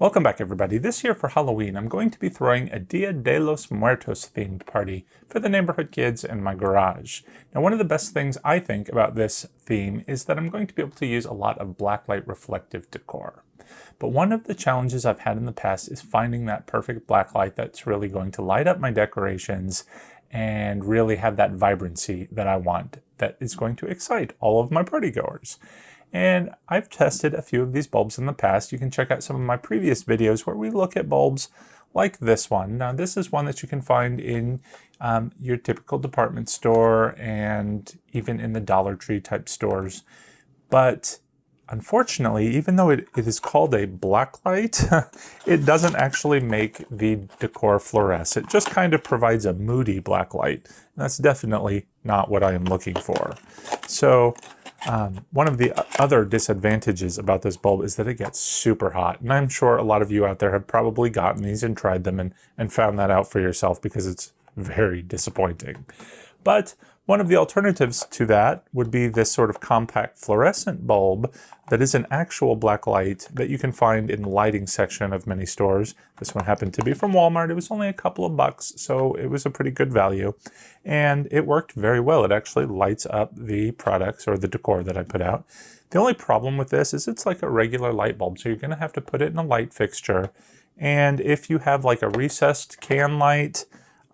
Welcome back, everybody. This year for Halloween, I'm going to be throwing a Dia de los Muertos themed party for the neighborhood kids in my garage. Now, one of the best things I think about this theme is that I'm going to be able to use a lot of blacklight reflective decor. But one of the challenges I've had in the past is finding that perfect blacklight that's really going to light up my decorations and really have that vibrancy that I want, that is going to excite all of my partygoers. And I've tested a few of these bulbs in the past. You can check out some of my previous videos where we look at bulbs like this one. Now, this is one that you can find in your typical department store and even in the Dollar Tree type stores. But unfortunately, even though it is called a black light, it doesn't actually make the decor fluoresce. It just kind of provides a moody black light. And that's definitely not what I am looking for. So one of the other disadvantages about this bulb is that it gets super hot. And I'm sure a lot of you out there have probably gotten these and tried them and found that out for yourself because it's very disappointing. But one of the alternatives to that would be this sort of compact fluorescent bulb that is an actual black light that you can find in the lighting section of many stores. This one happened to be from Walmart. It was only a couple of bucks, so it was a pretty good value. And it worked very well. It actually lights up the products or the decor that I put out. The only problem with this is it's like a regular light bulb, so you're going to have to put it in a light fixture. And if you have like a recessed can light,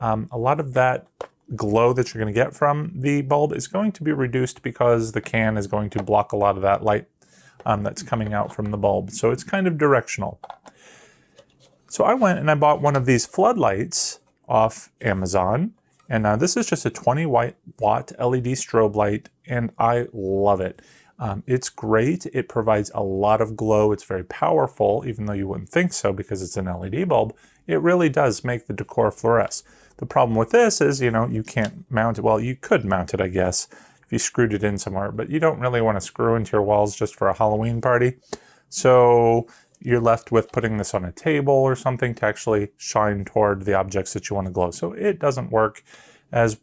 a lot of that glow that you're going to get from the bulb is going to be reduced because the can is going to block a lot of that light that's coming out from the bulb. So it's kind of directional. So I went and I bought one of these floodlights off Amazon. And this is just a 20 watt LED strobe light, and I love it. It's great. It provides a lot of glow. It's very powerful, even though you wouldn't think so because it's an LED bulb. It really does make the decor fluoresce. The problem with this is, you can't mount it. Well, you could mount it, I guess, if you screwed it in somewhere, but you don't really want to screw into your walls just for a Halloween party. So you're left with putting this on a table or something to actually shine toward the objects that you want to glow. So it doesn't work as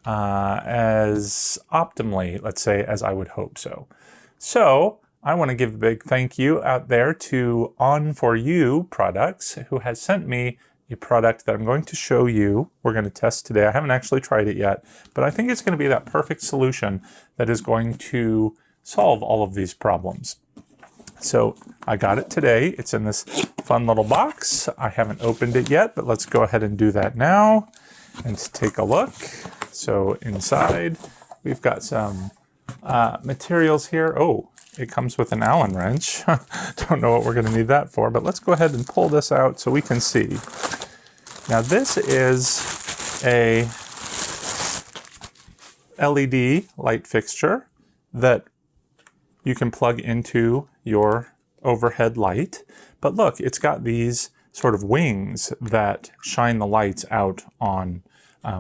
optimally, let's say, as I would hope so. So I want to give a big thank you out there to OnForU Products, who has sent me a product that I'm going to show you. We're going to test today. I haven't actually tried it yet, but I think it's going to be that perfect solution that is going to solve all of these problems. So I got it today. It's in this fun little box. I haven't opened it yet, but let's go ahead and do that now and take a look. So inside, we've got some materials here. Oh, it comes with an Allen wrench. Don't know what we're going to need that for, but let's go ahead and pull this out so we can see. Now this is a LED light fixture that you can plug into your overhead light. But look, it's got these sort of wings that shine the lights out on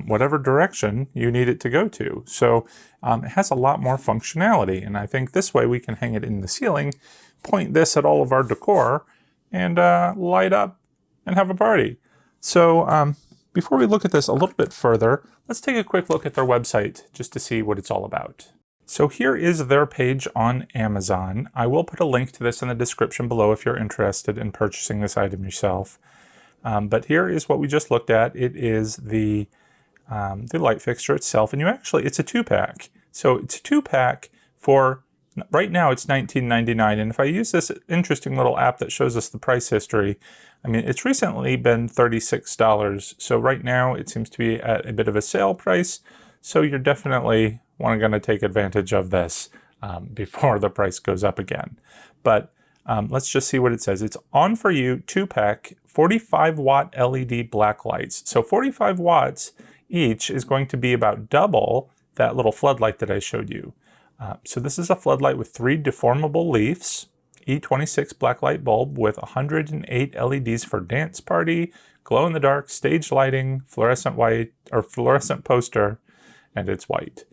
whatever direction you need it to go to. So it has a lot more functionality, and I think this way we can hang it in the ceiling, point this at all of our decor, and light up and have a party. So before we look at this a little bit further, let's take a quick look at their website just to see what it's all about. So here is their page on Amazon. I will put a link to this in the description below if you're interested in purchasing this item yourself. But here is what we just looked at. It is the light fixture itself, and it's a 2-pack. So it's a 2-pack for, right now it's $19.99, and if I use this interesting little app that shows us the price history, it's recently been $36. So right now it seems to be at a bit of a sale price, so you're definitely going to take advantage of this before the price goes up again. But let's just see what it says. It's OnForU 2-pack 45 watt LED black lights. So 45 watts each is going to be about double that little floodlight that I showed you. So this is a floodlight with 3 deformable leaves, E26 blacklight bulb with 108 LEDs for dance party, glow-in-the-dark stage lighting, fluorescent white or fluorescent poster, and it's white.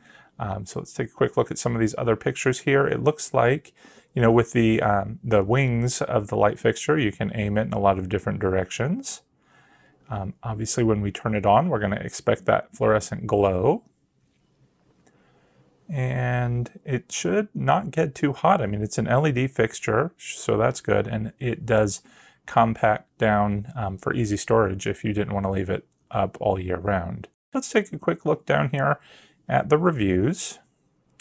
So let's take a quick look at some of these other pictures here. It looks like, with the wings of the light fixture, you can aim it in a lot of different directions. Obviously, when we turn it on, we're going to expect that fluorescent glow. And it should not get too hot. It's an LED fixture, so that's good. And it does compact down for easy storage if you didn't want to leave it up all year round. Let's take a quick look down here at the reviews.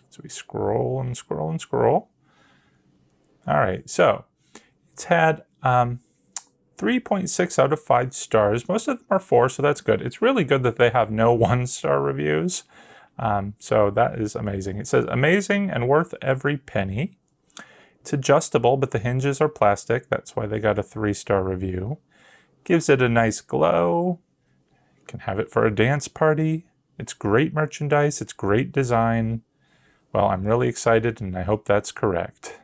So we scroll and scroll and scroll. All right, so it's had 3.6 out of 5 stars. Most of them are 4, so that's good. It's really good that they have no 1-star reviews. So that is amazing. It says, amazing and worth every penny. It's adjustable, but the hinges are plastic. That's why they got a 3-star review. Gives it a nice glow. You can have it for a dance party. It's great merchandise. It's great design. Well, I'm really excited, and I hope that's correct.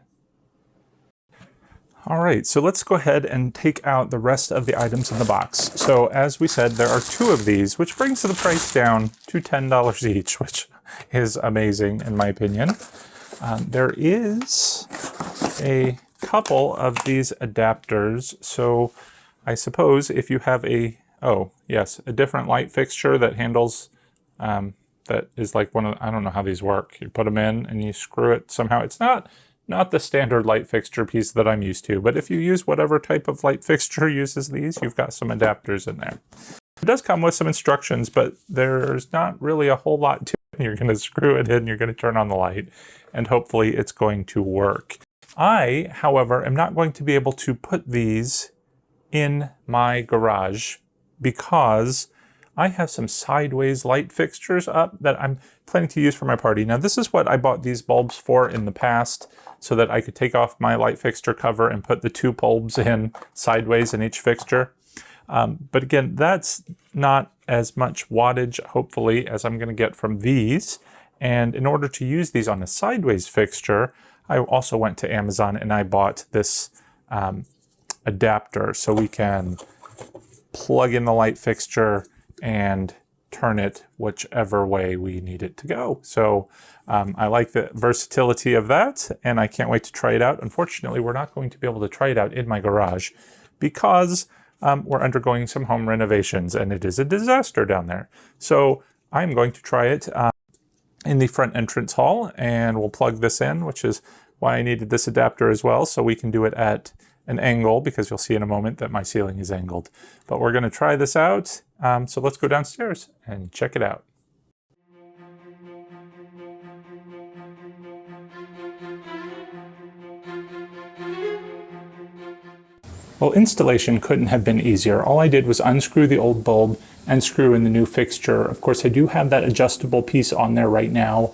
All right, so let's go ahead and take out the rest of the items in the box. So as we said, there are 2 of these, which brings the price down to $10 each, which is amazing in my opinion. There is a couple of these adapters. So I suppose if you have a different light fixture that handles, that is like one of, I don't know how these work. You put them in and you screw it somehow. It's not the standard light fixture piece that I'm used to, but if you use whatever type of light fixture uses these, you've got some adapters in there. It does come with some instructions, but there's not really a whole lot to it. You're going to screw it in, you're going to turn on the light, and hopefully it's going to work. I, however, am not going to be able to put these in my garage because I have some sideways light fixtures up that I'm planning to use for my party. Now, this is what I bought these bulbs for in the past, so that I could take off my light fixture cover and put the 2 bulbs in sideways in each fixture. But again, that's not as much wattage, hopefully, as I'm going to get from these. And in order to use these on a sideways fixture, I also went to Amazon and I bought this adapter so we can plug in the light fixture and turn it whichever way we need it to go. So I like the versatility of that, and I can't wait to try it out. Unfortunately, we're not going to be able to try it out in my garage because we're undergoing some home renovations and it is a disaster down there. So I'm going to try it in the front entrance hall, and we'll plug this in, which is why I needed this adapter as well, so we can do it at an angle, because you'll see in a moment that my ceiling is angled. But we're going to try this out, so let's go downstairs and check it out. Well, installation couldn't have been easier. All I did was unscrew the old bulb and screw in the new fixture. Of course, I do have that adjustable piece on there right now.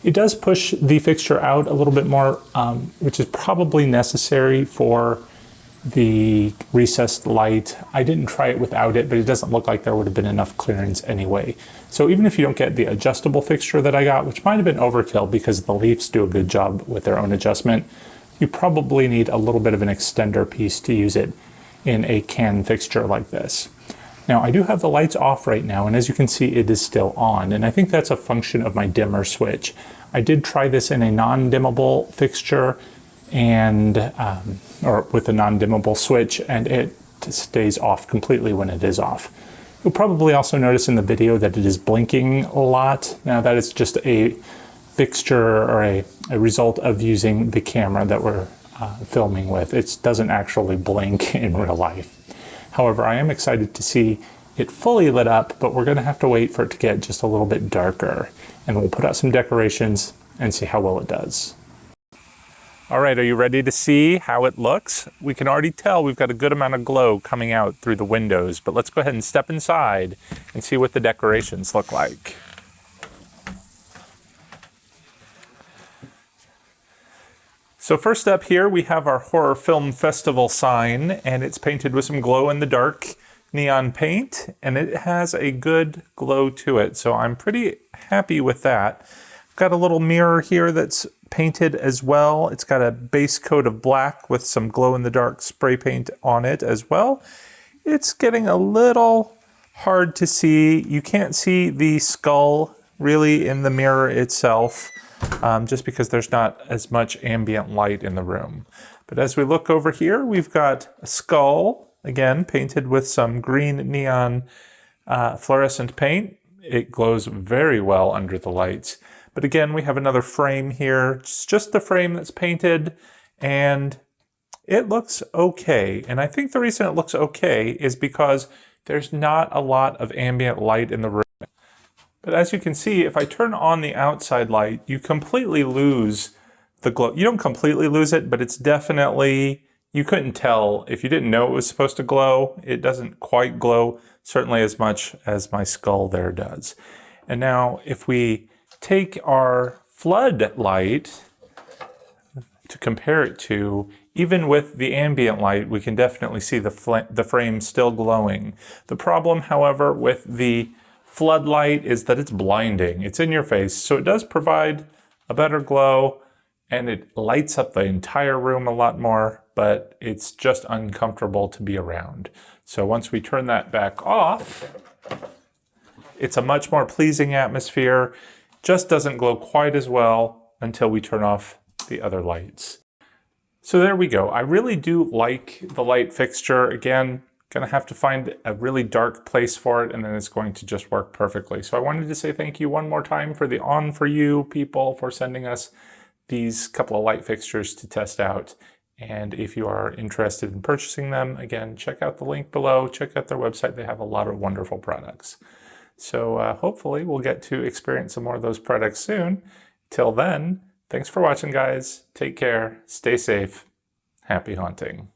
It does push the fixture out a little bit more, which is probably necessary for the recessed light. I didn't try it without it, but it doesn't look like there would have been enough clearance anyway. So even if you don't get the adjustable fixture that I got, which might have been overkill because the Leafs do a good job with their own adjustment, you probably need a little bit of an extender piece to use it in a can fixture like this. Now, I do have the lights off right now, and as you can see, it is still on, and I think that's a function of my dimmer switch. I did try this in a non-dimmable fixture and or with a non-dimmable switch, and it stays off completely when it is off. You'll probably also notice in the video that it is blinking a lot. Now, that is just a fixture or a result of using the camera that we're filming with. It doesn't actually blink in real life. However, I am excited to see it fully lit up, but we're going to have to wait for it to get just a little bit darker. And we'll put out some decorations and see how well it does. All right, are you ready to see how it looks? We can already tell we've got a good amount of glow coming out through the windows, but let's go ahead and step inside and see what the decorations look like. So first up here, we have our Horror Film Festival sign, and it's painted with some glow-in-the-dark neon paint, and it has a good glow to it. So I'm pretty happy with that. Got a little mirror here that's painted as well. It's got a base coat of black with some glow-in-the-dark spray paint on it as well. It's getting a little hard to see. You can't see the skull really in the mirror itself, just because there's not as much ambient light in the room. But as we look over here, we've got a skull, again, painted with some green neon fluorescent paint. It glows very well under the lights. But again, we have another frame here. It's just the frame that's painted, and it looks okay. And I think the reason it looks okay is because there's not a lot of ambient light in the room. But as you can see, if I turn on the outside light, you completely lose the glow. You don't completely lose it, but it's definitely, you couldn't tell if you didn't know it was supposed to glow. It doesn't quite glow, certainly as much as my skull there does. And now if we take our flood light to compare it to, even with the ambient light, we can definitely see the frame still glowing. The problem, however, with the floodlight is that it's blinding. It's in your face, so it does provide a better glow, and it lights up the entire room a lot more, but it's just uncomfortable to be around. So once we turn that back off, it's a much more pleasing atmosphere. Just doesn't glow quite as well until we turn off the other lights. So there we go. I really do like the light fixture. Again, gonna have to find a really dark place for it, and then it's going to just work perfectly. So I wanted to say thank you one more time for the OnForU people for sending us these couple of light fixtures to test out. And if you are interested in purchasing them, again, check out the link below, check out their website. They have a lot of wonderful products. So hopefully we'll get to experience some more of those products soon. Till then, thanks for watching, guys. Take care, stay safe, happy haunting.